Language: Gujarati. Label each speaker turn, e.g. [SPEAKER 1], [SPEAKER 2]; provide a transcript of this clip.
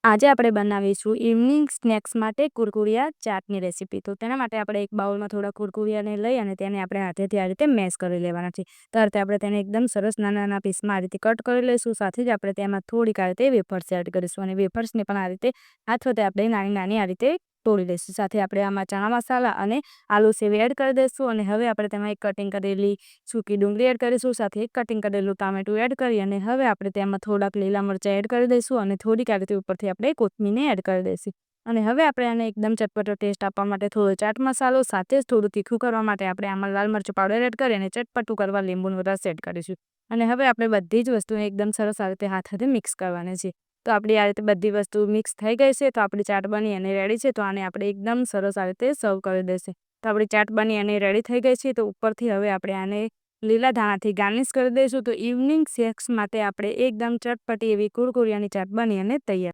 [SPEAKER 1] આજે આપણે બનાવીશું ઇવનિંગ સ્નેક્સ માટે કુરકુરિયા ચાટની રેસીપી. તો તેના માટે આપણે એક બાઉલમાં થોડા કુરકુરિયાને લઈ અને તેને આપણે હાથેથી આ રીતે મેશ કરી લેવાના છે. તો આ રીતે આપણે તેને એકદમ સરસ નાના પીસમાં આ રીતે કટ કરી લઈશું. સાથે જ આપણે તેમાં થોડીક આ રીતે વેફર્સ એડ કરીશું અને વેફર્સને પણ આ રીતે હાથ વડે આપણે નાની આ રીતે તોડી લઈશું. સાથે આપણે આમાં ચણા મસાલા અને આલુ સેવ એડ કરી દઈશું અને હવે આપણે તેમાં એક કટિંગ કરેલી સૂકી ડુંગળી એડ કરીશું. સાથે એક કટિંગ કરેલું ટામેટું એડ કરી અને હવે આપણે તેમાં થોડાક લીલા મરચાં એડ કરી દઈશું અને થોડીક આ રીતે ઉપરથી આપણે કોથમીરને એડ કરી દઈશું. અને હવે આપણે આને એકદમ ચટપટો ટેસ્ટ આપવા માટે થોડો ચાટ મસાલો, સાથે જ થોડું તીખું કરવા માટે આપણે આમાં લાલ મરચું પાવડર એડ કરી અને ચટપટું કરવા લીંબુનો રસ એડ કરીશું. અને હવે આપણે બધી જ વસ્તુને એકદમ સરસ આ રીતે હાથેથી મિક્સ કરવાની છે. તો આપણી આ રીતે બધી વસ્તુ મિક્સ થઈ ગઈ છે. તો આપણી ચાટ બની અને રેડી છે. તો આને આપણે એકદમ સરસ આ રીતે સર્વ કરી દઈશું. તો આપણી ચાટ બની અને રેડી થઈ ગઈ છે. તો ઉપરથી હવે આપણે આને લીલા ધાણાથી ગાર્નિશ કરી દઈશું. તો ઇવનિંગ સ્નેક્સ માટે આપણે એકદમ ચટપટી એવી કુરકુરિયાની ચાટ બની અને તૈયાર.